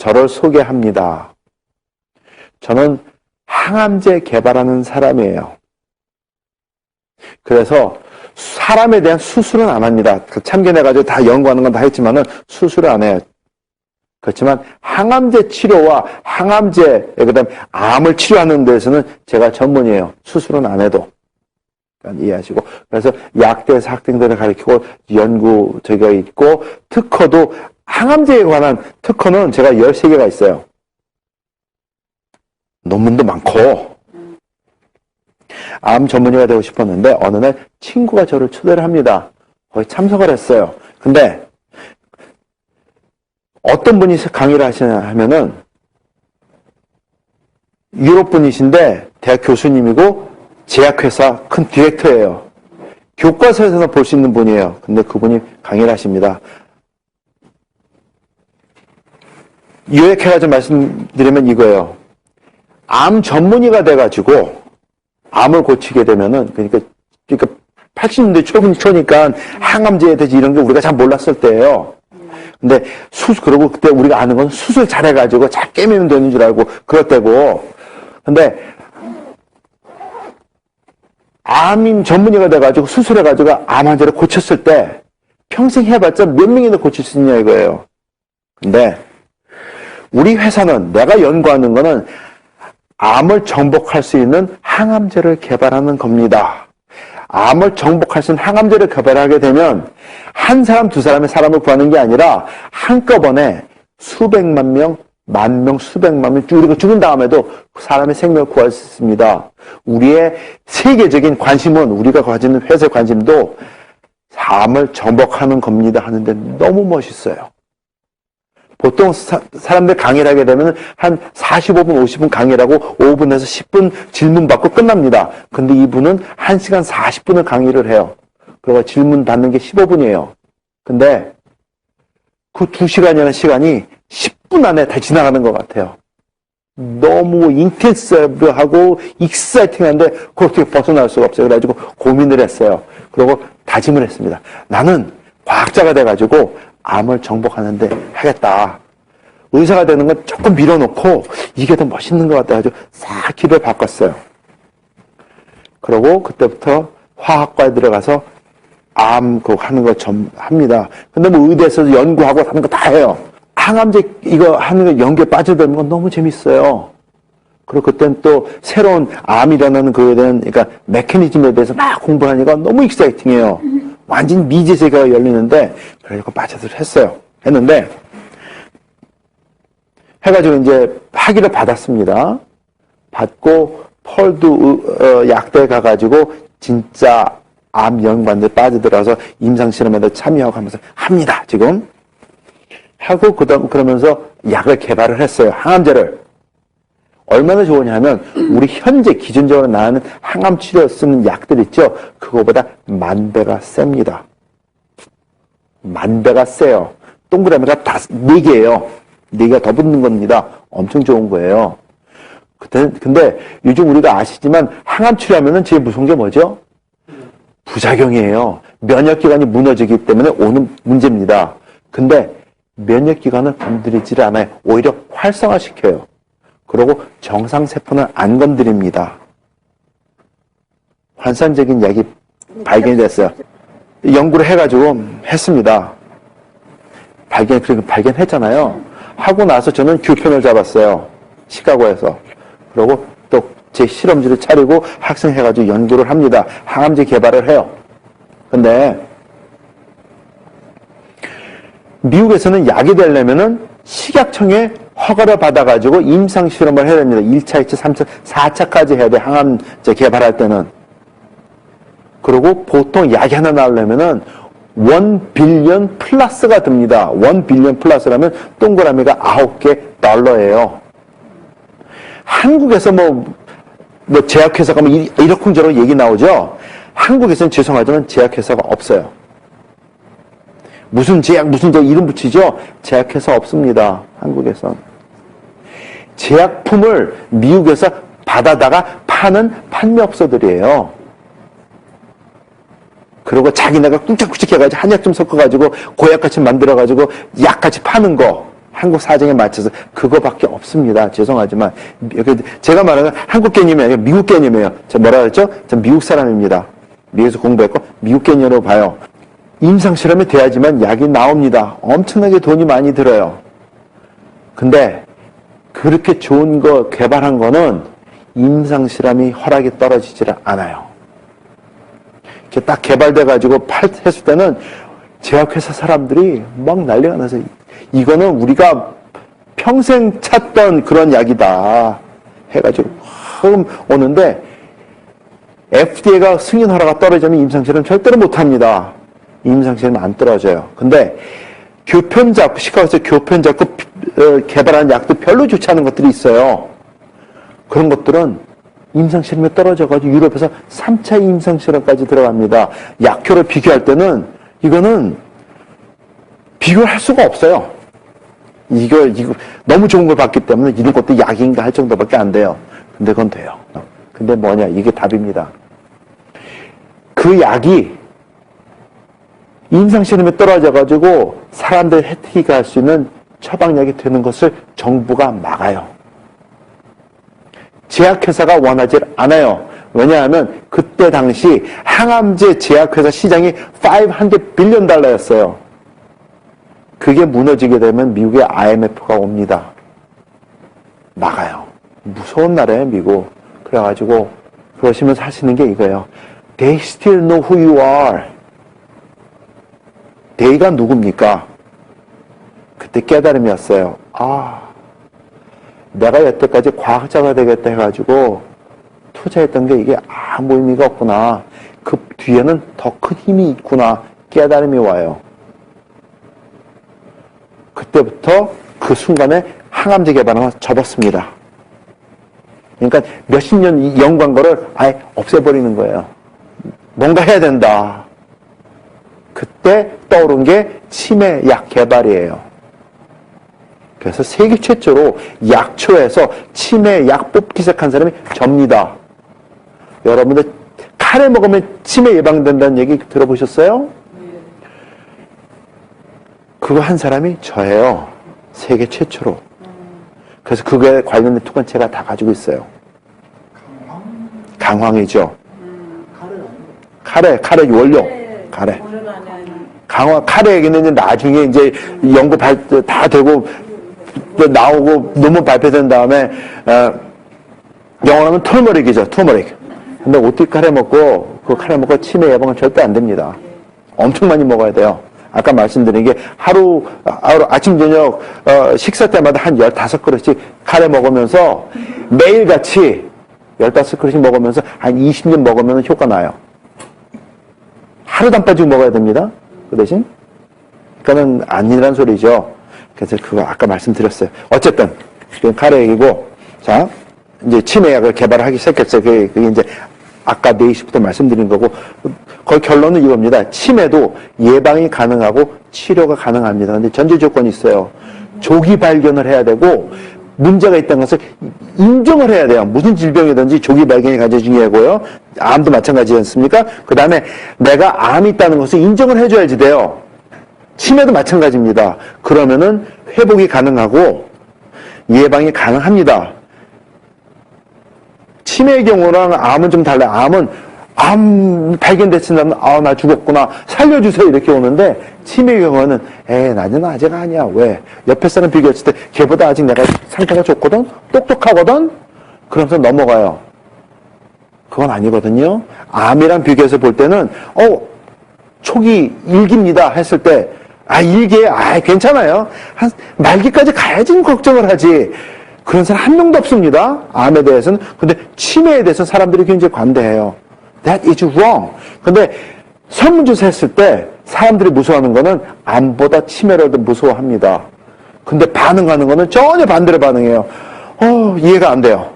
저를 소개합니다. 저는 항암제 개발하는 사람이에요. 그래서 사람에 대한 수술은 안 합니다. 참견해가지고 다 연구하는 건 다 했지만은 수술을 안 해요. 그렇지만 항암제 치료와 항암제, 그다음 암을 치료하는 데서는 제가 전문이에요. 수술은 안 해도. 그러니까 이해하시고. 그래서 약대에서 학생들을 가르치고 연구 저기가 있고, 특허도 항암제에 관한 특허는 제가 13개가 있어요. 논문도 많고. 암 전문의가 되고 싶었는데 어느 날 친구가 저를 초대를 합니다. 거기 참석을 했어요. 근데 어떤 분이 강의를 하시냐 하면은 유럽 분이신데 대학 교수님이고 제약회사 큰 디렉터예요. 교과서에서는 볼 수 있는 분이에요. 근데 그분이 강의를 하십니다. 요약해가지고 말씀드리면 이거예요. 암 전문의가 돼가지고 암을 고치게 되면은, 그러니까 80년대 초니까 항암제에 대해서 이런 게 우리가 잘 몰랐을 때예요. 근데 그러고 그때 우리가 아는 건 수술 잘해가지고 잘 깨매면 되는 줄 알고 그렇다고. 근데 암 전문의가 돼가지고 수술해가지고 암 환자를 고쳤을 때 평생 해봤자 몇 명이나 고칠 수 있냐 이거예요. 근데 우리 회사는 내가 연구하는 거는 암을 정복할 수 있는 항암제를 개발하는 겁니다. 암을 정복할 수 있는 항암제를 개발하게 되면 한 사람, 두 사람의 사람을 구하는 게 아니라 한꺼번에 수백만 명, 만 명, 수백만 명, 우리가 죽은 다음에도 사람의 생명을 구할 수 있습니다. 우리의 세계적인 관심은, 우리가 가지는 회사의 관심도 암을 정복하는 겁니다 하는데 너무 멋있어요. 보통 사람들 강의를 하게 되면 한 45분, 50분 강의를 하고 5분에서 10분 질문 받고 끝납니다. 근데 이분은 1시간 40분을 강의를 해요. 그리고 질문 받는 게 15분이에요. 근데 그 2시간이라는 시간이 10분 안에 다 지나가는 것 같아요. 너무 인텐시브하고 익사이팅한데 그렇게 벗어날 수가 없어요. 그래가지고 고민을 했어요. 그리고 다짐을 했습니다. 나는 과학자가 돼가지고 암을 정복하는데 하겠다. 의사가 되는 건 조금 밀어놓고 이게 더 멋있는 것 같아가지고 싹 길을 바꿨어요. 그러고 그때부터 화학과에 들어가서 암 그거 하는 거 합니다. 근데 뭐 의대에서 연구하고 하는 거 다 해요. 항암제 이거 하는 거 연구에 빠져들면 건 너무 재밌어요. 그리고 그때는 또 새로운 암이라는 그에 대한 그러니까 메커니즘에 대해서 막 공부하니까 너무 익사이팅해요. 완전 미지 세계가 열리는데 그래서 빠져들 했는데 해가지고 이제 학위를 받았습니다. 받고 펄드 약대에 가가지고 진짜 암 연구하는데 빠져들어서 임상실험에도 참여하고 하면서 합니다. 지금 하고 그러면서 약을 개발을 했어요. 항암제를. 얼마나 좋으냐면 우리 현재 기준적으로 나오는 항암 치료에 쓰는 약들 있죠. 그거보다 10,000배가 셉니다. 10,000배가 세요. 동그라미가 4개예요. 4개가 더 붙는 겁니다. 엄청 좋은 거예요. 근데 요즘 우리가 아시지만 항암 치료하면은 제일 무서운 게 뭐죠? 부작용이에요. 면역기관이 무너지기 때문에 오는 문제입니다. 근데 면역기관을 건드리지를 않아요. 오히려 활성화시켜요. 그리고 정상세포는 안 건드립니다. 환상적인 약이 발견이 됐어요. 연구를 해가지고 했습니다. 발견했잖아요. 하고 나서 저는 교편을 잡았어요. 시카고에서. 그리고 또 제 실험실을 차리고 학생해가지고 연구를 합니다. 항암제 개발을 해요. 근데 미국에서는 약이 되려면은 식약청에 허가를 받아가지고 임상실험을 해야 됩니다. 1차, 2차, 3차, 4차까지 해야 돼. 항암제 개발할 때는. 그리고 보통 약이 하나 나오려면은 1 빌리언 플러스가 듭니다. 1 빌리언 플러스라면 동그라미가 9개 달러예요. 한국에서 뭐 제약회사가 뭐 이러쿵저러쿵 얘기 나오죠? 한국에서는 죄송하지만 제약회사가 없어요. 무슨 제약 이름 붙이죠? 제약회사 없습니다. 한국에선. 제약품을 미국에서 받아다가 파는 판매업소들이에요. 그리고 자기네가 꾹짝꾹짝 해가지고 한약 좀 섞어가지고 고약같이 만들어가지고 약같이 파는 거. 한국 사정에 맞춰서 그거밖에 없습니다. 죄송하지만 제가 말하는 한국 개념이 아니라 미국 개념이에요. 저 뭐라 그랬죠? 전 미국 사람입니다. 미국에서 공부했고 미국 개념으로 봐요. 임상실험이 돼야지만 약이 나옵니다. 엄청나게 돈이 많이 들어요. 근데 그렇게 좋은 거 개발한 거는 임상실험이 허락이 떨어지질 않아요. 이렇게 딱 개발돼가지고 했을 때는 제약회사 사람들이 막 난리가 나서 이거는 우리가 평생 찾던 그런 약이다 해가지고 오는데 FDA가 승인 허가가 떨어지면 임상실험 절대로 못합니다. 임상실험 안 떨어져요. 근데 교편작, 시카고에서 교편작고 개발한 약도 별로 좋지 않은 것들이 있어요. 그런 것들은 임상실험에 떨어져가지고 유럽에서 3차 임상실험까지 들어갑니다. 약효를 비교할 때는 이거는 비교를 할 수가 없어요. 이거 너무 좋은 걸 봤기 때문에 이런 것도 약인가 할 정도밖에 안 돼요. 근데 그건 돼요. 근데 뭐냐, 이게 답입니다. 그 약이 임상실험에 떨어져가지고 사람들 혜택이 갈 수 있는 처방약이 되는 것을 정부가 막아요. 제약회사가 원하지 않아요. 왜냐하면 그때 당시 항암제 제약회사 시장이 $500 빌리언 였어요. 그게 무너지게 되면 미국의 IMF가 옵니다. 막아요. 무서운 나라예요, 미국. 그래가지고 그러시면서 하시는 게 이거예요. They still know who you are. they가 누굽니까? 그때 깨달음이 왔어요. 내가 여태까지 과학자가 되겠다 해가지고 투자했던 게 이게 아무 의미가 없구나. 그 뒤에는 더 큰 힘이 있구나. 깨달음이 와요. 그때부터 그 순간에 항암제 개발을 접었습니다. 그러니까 몇십 년 연구한 거를 아예 없애버리는 거예요. 뭔가 해야 된다. 그때 떠오른 게 치매약 개발이에요. 그래서 세계 최초로 약초에서 치매약 뽑기 시작한 사람이 접니다. 여러분들 카레 먹으면 치매 예방된다는 얘기 들어보셨어요? 그거 한 사람이 저예요. 세계 최초로. 그래서 그거에 관련된 투건체가 다 가지고 있어요. 강황이죠. 카레 원료. 카레. 카레 얘기는 나중에 이제 연구 다 되고 나오고 논문 발표된 다음에 영어로 하면 터머릭이죠. 터머릭. 근데 어떻게 카레 먹고 그 카레 먹고 치매 예방은 절대 안 됩니다. 엄청 많이 먹어야 돼요. 아까 말씀드린 게 하루 아침 저녁 식사 때마다 한 15그릇씩 카레 먹으면서 매일같이 15그릇씩 먹으면서 한 20년 먹으면 효과 나요. 하루도 안 빠지고 먹어야 됩니다. 그 대신 그거는 아니란 소리죠. 그래서 그거 아까 말씀드렸어요. 어쨌든 그건 카레 얘기고, 자 이제 치매약을 개발하기 시작했어요. 그게 이제 아까 4시부터 말씀드린 거고, 거의 결론은 이겁니다. 치매도 예방이 가능하고 치료가 가능합니다. 근데 전제 조건이 있어요. 조기 발견을 해야 되고, 문제가 있다는 것을 인정을 해야 돼요. 무슨 질병이든지 조기 발견이 가장 중요하고요. 암도 마찬가지지 않습니까? 그 다음에 내가 암이 있다는 것을 인정을 해줘야지 돼요. 치매도 마찬가지입니다. 그러면은 회복이 가능하고 예방이 가능합니다. 치매의 경우랑 암은 좀 달라요. 암은 암 발견됐으면 나 죽었구나 살려주세요 이렇게 오는데, 치매의 경우는 나는 아직 아니야. 왜? 옆에 사람 비교했을 때 걔보다 아직 내가 상태가 좋거든, 똑똑하거든, 그러면서 넘어가요. 그건 아니거든요. 암이랑 비교해서 볼 때는 초기 일기입니다 했을 때 일기에 괜찮아요. 한 말기까지 가야지 걱정을 하지. 그런 사람 한 명도 없습니다. 암에 대해서는. 근데 치매에 대해서는 사람들이 굉장히 관대해요. That is wrong. 근데 설문조사 했을 때 사람들이 무서워하는 거는 암보다 치매를 더 무서워합니다. 근데 반응하는 거는 전혀 반대로 반응해요. 이해가 안 돼요.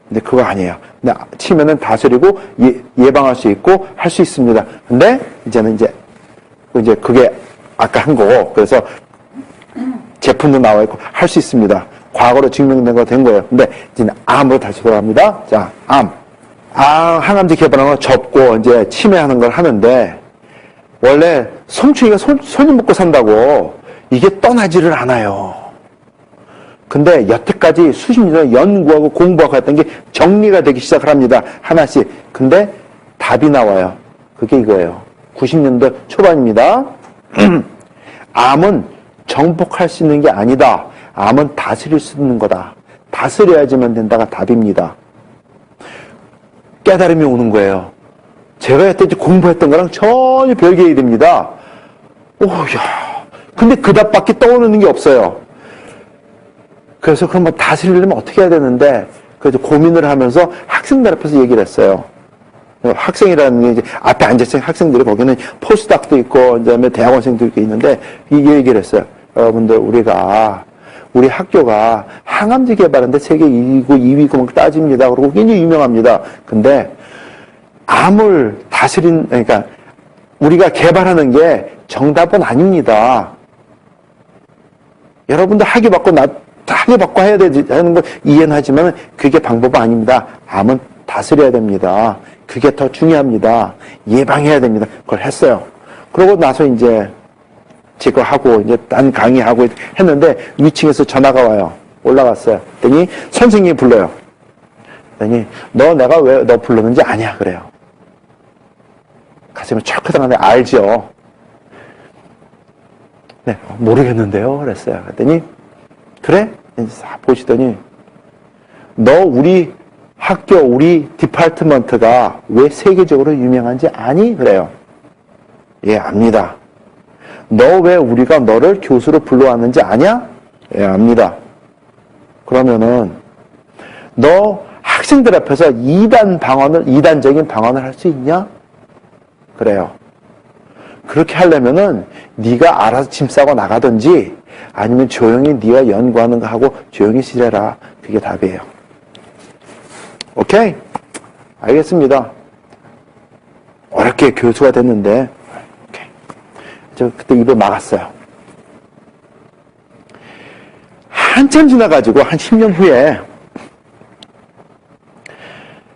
근데 그거 아니에요. 근데 치매는 다스리고 예방할 수 있고 할 수 있습니다. 근데 이제는 이제 그게 아까 한 거고, 그래서 제품도 나와 있고 할 수 있습니다. 과거로 증명된 거 된 거예요. 근데 이제 암으로 다시 돌아갑니다. 자, 항암제 개발하는 거 접고 이제 치매하는 걸 하는데, 원래 성충이가 손님 먹고 산다고 이게 떠나지를 않아요. 근데 여태까지 수십 년 연구하고 공부하고 했던 게 정리가 되기 시작을 합니다. 하나씩. 근데 답이 나와요. 그게 이거예요. 90년대 초반입니다. 암은 정복할 수 있는 게 아니다. 암은 다스릴 수 있는 거다. 다스려야지만 된다가 답입니다. 깨달음이 오는 거예요. 제가 여태까지 공부했던 거랑 전혀 별개의 일입니다. 오야. 근데 그 답밖에 떠오르는 게 없어요. 그래서 그럼 뭐 다스리려면 어떻게 해야 되는데, 그래서 고민을 하면서 학생들 앞에서 얘기를 했어요. 학생이라는 게 이제 앞에 앉아있는 학생들이 거기는 포스닥도 있고, 그 다음에 대학원생들도 있는데, 이 얘기를 했어요. 여러분들, 우리 학교가 항암제 개발하는데 세계 1위고 2위고 막 따집니다. 그리고 굉장히 유명합니다. 근데 암을 그러니까 우리가 개발하는 게 정답은 아닙니다. 여러분들 학위받고 해야 되는 거 이해는 하지만 그게 방법은 아닙니다. 암은 다스려야 됩니다. 그게 더 중요합니다. 예방해야 됩니다. 그걸 했어요. 그러고 나서 이제 제거 하고 이제 딴 강의하고 했는데 위층에서 전화가 와요. 올라갔어요. 그랬더니 선생님이 불러요. 그랬더니 내가 왜 너 불렀는지 아냐 그래요. 가슴이 철컥하는데 알죠. 네, 모르겠는데요. 그랬어요. 그랬더니 그래? 보시더니 너 우리 학교 우리 디파트먼트가 왜 세계적으로 유명한지 아니? 그래요. 예, 압니다. 너 왜 우리가 너를 교수로 불러왔는지 아냐? 예, 압니다. 그러면은 너 학생들 앞에서 이단적인 방언을 할 수 있냐? 그래요. 그렇게 하려면은 네가 알아서 짐 싸고 나가든지 아니면 조용히 네가 연구하는 거 하고 조용히 지내라. 그게 답이에요. 오케이? 알겠습니다. 어렵게 교수가 됐는데 오케이. 저 그때 입을 막았어요. 한참 지나가지고 한 10년 후에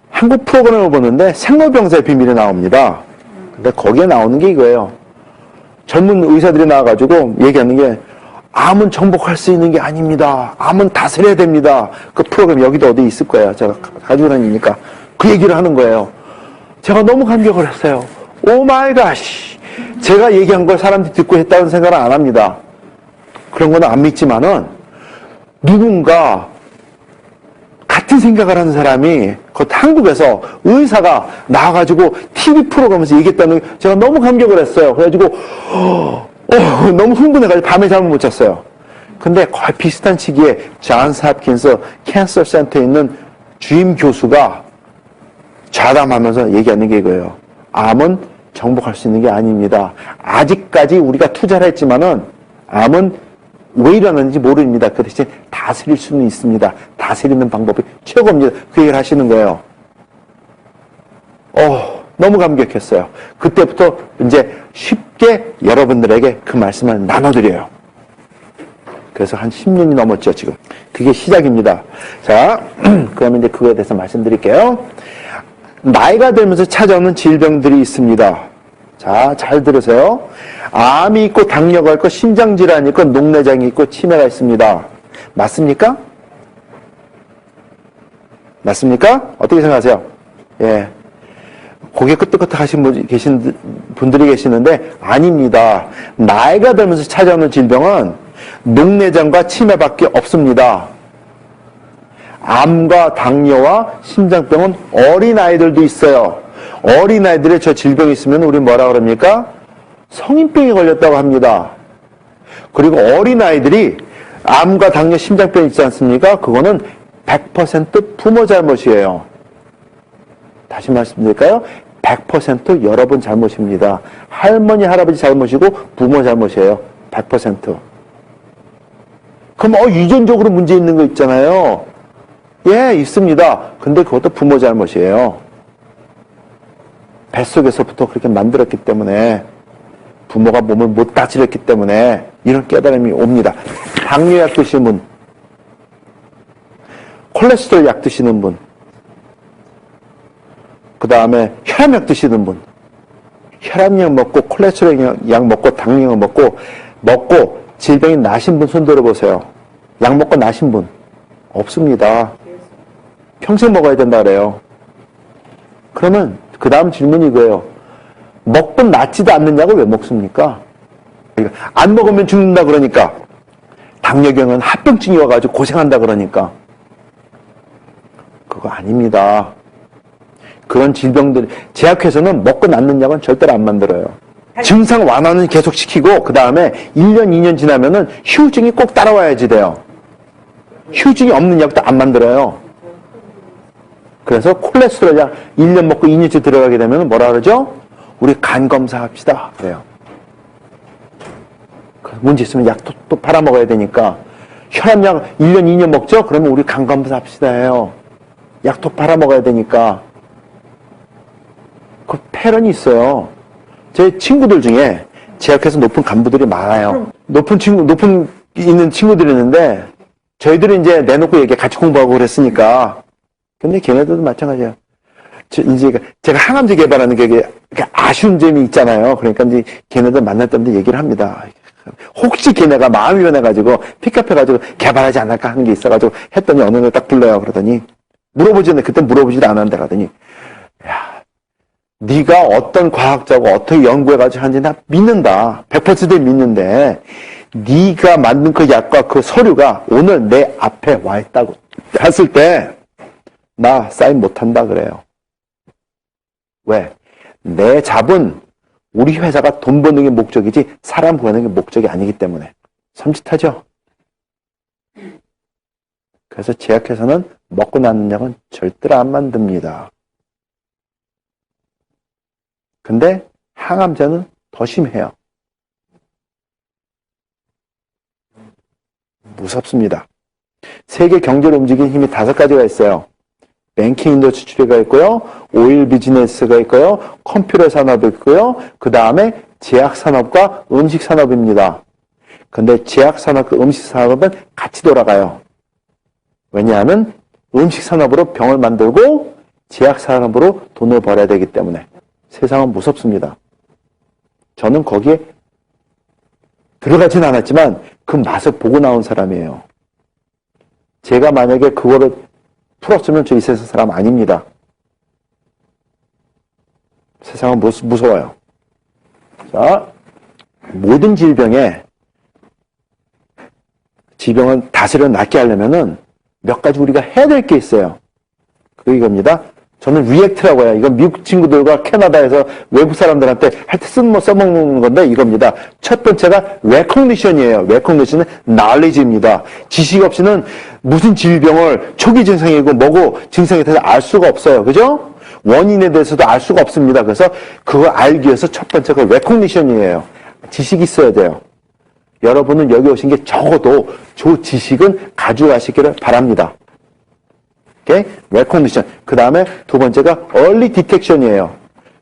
한국 프로그램을 보는데 생로병사의 비밀이 나옵니다. 근데 거기에 나오는 게 이거예요. 젊은 의사들이 나와가지고 얘기하는 게 암은 정복할 수 있는 게 아닙니다. 암은 다스려야 됩니다. 그 프로그램 여기도 어디 있을 거예요. 제가 가지고 다니니까 그 얘기를 하는 거예요. 제가 너무 감격을 했어요. 오 마이 갓. 제가 얘기한 걸 사람들이 듣고 했다는 생각은 안 합니다. 그런 거는 안 믿지만은 누군가 같은 생각을 하는 사람이 곧 한국에서 의사가 나와가지고 TV 프로그램에서 얘기했다는 게 제가 너무 감격을 했어요. 그래가지고 너무 흥분해가지고 밤에 잠을 못 잤어요. 근데 거의 비슷한 시기에 존스 홉킨스 캔서 센터에 있는 주임 교수가 좌담하면서 얘기하는 게 이거예요. 암은 정복할 수 있는 게 아닙니다. 아직까지 우리가 투자를 했지만은 암은 왜 일어나는지 모릅니다. 그 대신 다스릴 수는 있습니다. 다스리는 방법이 최고입니다. 그 얘기를 하시는 거예요. 너무 감격했어요. 그때부터 이제 쉽게 여러분들에게 그 말씀을 나눠드려요. 그래서 한 10년이 넘었죠, 지금. 그게 시작입니다. 자, 그러면 이제 그거에 대해서 말씀드릴게요. 나이가 들면서 찾아오는 질병들이 있습니다. 자, 잘 들으세요. 암이 있고 당뇨가 있고 신장질환이 있고 녹내장이 있고 치매가 있습니다. 맞습니까? 맞습니까? 어떻게 생각하세요? 예. 고개 끄덕끄덕 하신 분들이 계시는데 아닙니다. 나이가 들면서 찾아오는 질병은 녹내장과 치매밖에 없습니다. 암과 당뇨와 심장병은 어린아이들도 있어요. 어린아이들의 저 질병이 있으면 우리 뭐라 그럽니까? 성인병이 걸렸다고 합니다. 그리고 어린아이들이 암과 당뇨, 심장병 있지 않습니까? 그거는 100% 부모 잘못이에요. 다시 말씀드릴까요? 100% 여러분 잘못입니다. 할머니, 할아버지 잘못이고 부모 잘못이에요. 100%. 그럼 유전적으로 문제 있는 거 있잖아요. 예, 있습니다. 근데 그것도 부모 잘못이에요. 뱃속에서부터 그렇게 만들었기 때문에 부모가 몸을 못 다스렸기 때문에 이런 깨달음이 옵니다. 당뇨약 드시는 분, 콜레스테롤 약 드시는 분, 그 다음에 혈압약 드시는 분, 혈압약 먹고 콜레스테롤 약 먹고 당뇨약 먹고 질병이 나신 분 손 들어보세요. 약 먹고 나신 분. 없습니다. 평생 먹어야 된다 그래요. 그러면 그 다음 질문이 이거예요. 먹고 낫지도 않는 약을 왜 먹습니까? 안 먹으면 죽는다 그러니까. 당뇨병은 합병증이 와가지고 고생한다 그러니까. 그거 아닙니다. 그런 질병들, 제약회사는 먹고 낫는 약은 절대로 안 만들어요. 증상 완화는 계속 시키고 그 다음에 1년, 2년 지나면은 휴증이 꼭 따라와야지 돼요. 휴증이 없는 약도 안 만들어요. 그래서 콜레스테롤 약 1년 먹고 2년째 들어가게 되면 뭐라 그러죠? 우리 간 검사합시다. 그래요. 문제 있으면 약 또 팔아먹어야 되니까. 혈압약 1년, 2년 먹죠? 그러면 우리 간 검사합시다 해요. 약 또 팔아먹어야 되니까. 그 패런이 있어요. 제 친구들 중에 제약회사 높은 간부들이 많아요. 높은 있는 친구들이 있는데, 저희들이 이제 내놓고 얘기 같이 공부하고 그랬으니까. 근데 걔네들도 마찬가지예요. 이제 제가 항암제 개발하는 게 아쉬운 점이 있잖아요. 그러니까 이제 걔네들 만날 때마다 얘기를 합니다. 혹시 걔네가 마음이 변해가지고 픽업해가지고 개발하지 않을까 하는 게 있어가지고 했더니 어느 날 딱 불러요. 그러더니 물어보지는 그때 물어보지도 않았는데 가더니 야, 네가 어떤 과학자고 어떻게 연구해가지고 하는지 나 믿는다. 100% 믿는데 네가 만든 그 약과 그 서류가 오늘 내 앞에 와 있다고 했을 때 나 사인 못한다 그래요. 왜? 내 잡은 우리 회사가 돈 버는 게 목적이지 사람 구하는 게 목적이 아니기 때문에. 섬찟하죠? 그래서 제약회사는 먹고 나는 약은 절대로 안 만듭니다. 근데 항암제는 더 심해요. 무섭습니다. 세계 경제를 움직이는 힘이 5가지가 있어요. 뱅킹 인더스트리가 있고요. 오일 비즈니스가 있고요. 컴퓨터 산업이 있고요. 그 다음에 제약 산업과 음식 산업입니다. 근데 제약 산업과 음식 산업은 같이 돌아가요. 왜냐하면 음식 산업으로 병을 만들고 제약 산업으로 돈을 벌어야 되기 때문에. 세상은 무섭습니다. 저는 거기에 들어가진 않았지만 그 맛을 보고 나온 사람이에요. 제가 만약에 그거를 풀었으면 저 이 세상 사람 아닙니다. 세상은 무서워요. 자, 모든 질병을 다스려 낫게 하려면은 몇 가지 우리가 해야 될 게 있어요. 그게 이겁니다. 저는 리액트라고 해요. 이건 미국 친구들과 캐나다에서 외국 사람들한테 할 때 써먹는 건데 이겁니다. 첫 번째가 recognition이에요. recognition은 knowledge입니다. 지식 없이는 무슨 질병을 초기 증상이고 뭐고 증상에 대해서 알 수가 없어요. 그죠? 원인에 대해서도 알 수가 없습니다. 그래서 그거 알기 위해서 첫 번째가 recognition이에요. 지식이 있어야 돼요. 여러분은 여기 오신 게 적어도 저 지식은 가져가시기를 바랍니다. 오케이? recognition. 그 다음에 두 번째가 early detection이에요.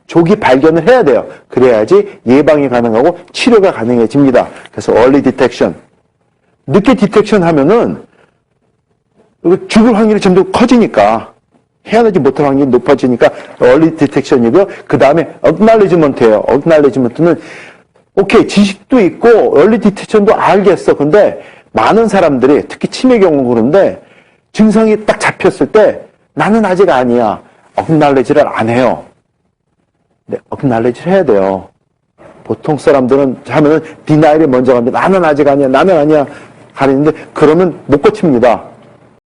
조기 발견을 해야 돼요. 그래야지 예방이 가능하고 치료가 가능해집니다. 그래서 early detection. 늦게 디텍션 하면은 죽을 확률이 점점 커지니까 헤어나지 못할 확률이 높아지니까 early detection이고요. 그 다음에 acknowledgement예요. acknowledgement는 오케이 지식도 있고 early detection도 알겠어. 근데 많은 사람들이 특히 치매 경우 그런데 증상이 딱 잡혔을 때 나는 아직 아니야. acknowledge를 안 해요. 네, acknowledge를 해야 돼요. 보통 사람들은 하면은 denial이 먼저 갑니다. 나는 아직 아니야. 나는 아니야. 하는데 그러면 못 고칩니다.